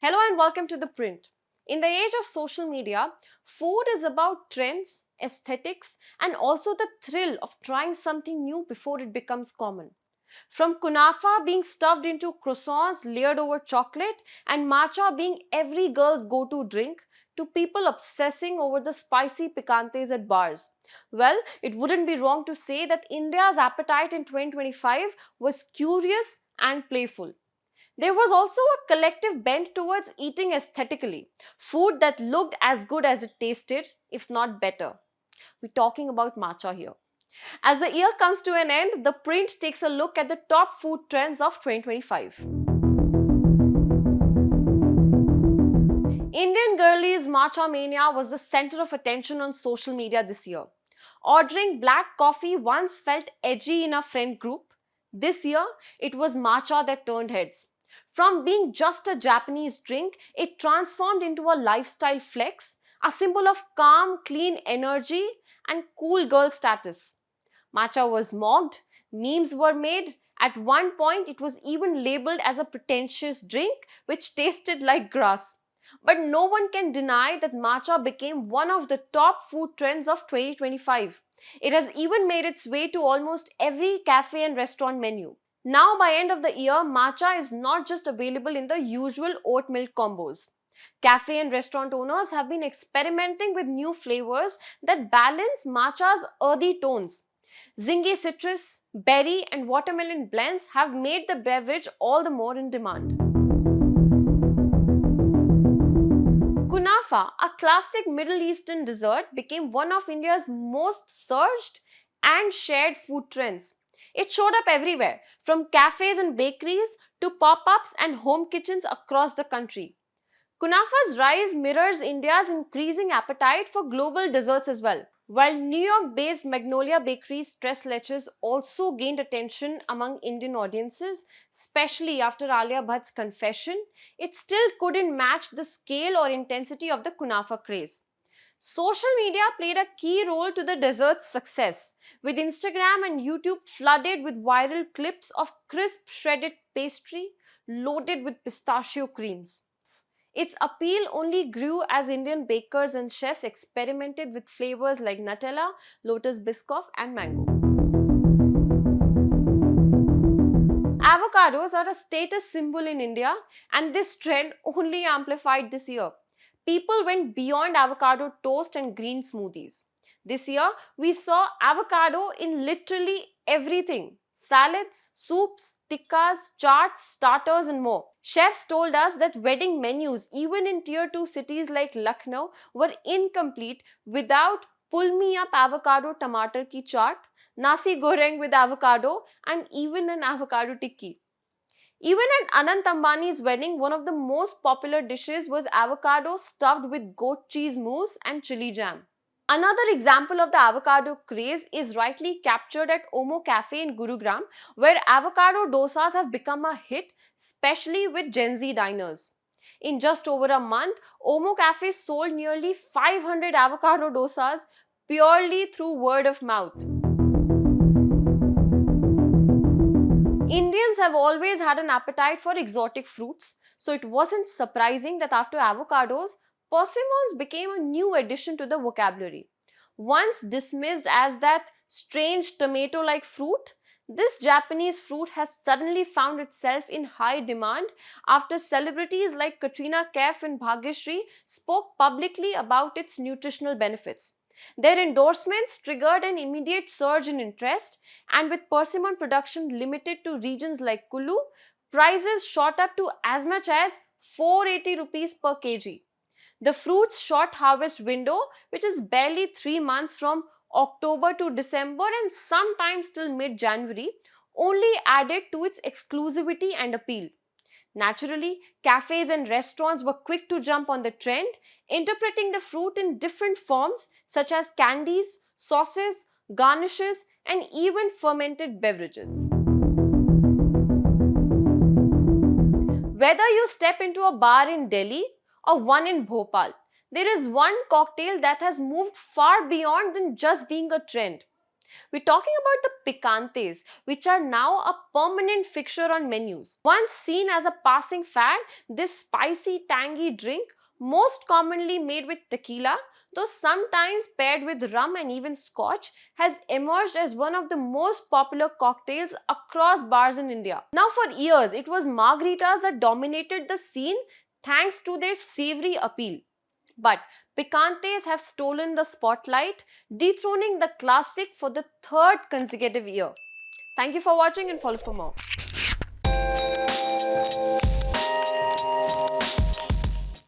Hello and welcome to The Print. In the age of social media, food is about trends, aesthetics, and also the thrill of trying something new before it becomes common. From kunafa being stuffed into croissants layered over chocolate and matcha being every girl's go to drink, to people obsessing over the spicy picantes at bars. Well, it wouldn't be wrong to say that India's appetite in 2025 was curious and playful. There was also a collective bent towards eating aesthetically, food that looked as good as it tasted, if not better. We're talking about matcha here. As the year comes to an end, the print takes a look at the top food trends of 2025. Indian girlies matcha mania was the center of attention on social media this year. Ordering black coffee once felt edgy in a friend group. This year, it was matcha that turned heads. From being just a Japanese drink, it transformed into a lifestyle flex, a symbol of calm, clean energy and cool girl status. Matcha was mocked, memes were made. At one point, it was even labeled as a pretentious drink which tasted like grass. But no one can deny that matcha became one of the top food trends of 2025. It has even made its way to almost every cafe and restaurant menu. Now, by end of the year, matcha is not just available in the usual oat milk combos. Cafe and restaurant owners have been experimenting with new flavors that balance matcha's earthy tones. Zingy citrus, berry, and watermelon blends have made the beverage all the more in demand. Kunafa, a classic Middle Eastern dessert, became one of India's most searched and shared food trends. It showed up everywhere, from cafes and bakeries to pop ups and home kitchens across the country. Kunafa's rise mirrors India's increasing appetite for global desserts as well. While New York based Magnolia Bakery's Tres Leches also gained attention among Indian audiences, especially after Alia Bhatt's confession, it still couldn't match the scale or intensity of the Kunafa craze. Social media played a key role to the dessert's success, with Instagram and YouTube flooded with viral clips of crisp shredded pastry loaded with pistachio creams. Its appeal only grew as Indian bakers and chefs experimented with flavors like Nutella, lotus biscoff, and mango. Avocados are a status symbol in India, and this trend only amplified this year. People went beyond avocado toast and green smoothies. This year, we saw avocado in literally everything: salads, soups, tikkas, chaats, starters, and more. Chefs told us that wedding menus, even in tier 2 cities like Lucknow, were incomplete without pull me up avocado tomato ki chaat, nasi goreng with avocado, and even an avocado tikki. Even at Anant Ambani's wedding, one of the most popular dishes was avocado stuffed with goat cheese mousse and chili jam. Another example of the avocado craze is rightly captured at Omo Cafe in Gurugram, where avocado dosas have become a hit, especially with Gen Z diners. In just over a month, Omo Cafe sold nearly 500 avocado dosas purely through word of mouth. Indians have always had an appetite for exotic fruits, so it wasn't surprising that after avocados, persimmons became a new addition to the vocabulary. Once dismissed as that strange tomato like fruit, this Japanese fruit has suddenly found itself in high demand after celebrities like Katrina Kaif and Bhagyashree spoke publicly about its nutritional benefits. Their endorsements triggered an immediate surge in interest, and with persimmon production limited to regions like Kulu, prices shot up to as much as 480 rupees per kg. The fruit's short harvest window, which is barely 3 months from October to December and sometimes till mid January, only added to its exclusivity and appeal. Naturally, cafes and restaurants were quick to jump on the trend, interpreting the fruit in different forms such as candies, sauces, garnishes, and even fermented beverages. Whether you step into a bar in Delhi or one in Bhopal, there is one cocktail that has moved far beyond than just being a trend. We're talking about the picantes, which are now a permanent fixture on menus. Once seen as a passing fad, this spicy, tangy drink, most commonly made with tequila, though sometimes paired with rum and even scotch, has emerged as one of the most popular cocktails across bars in India. Now, for years, it was margaritas that dominated the scene thanks to their savory appeal. But picantes have stolen the spotlight, dethroning the classic for the third consecutive year. Thank you for watching and follow for more.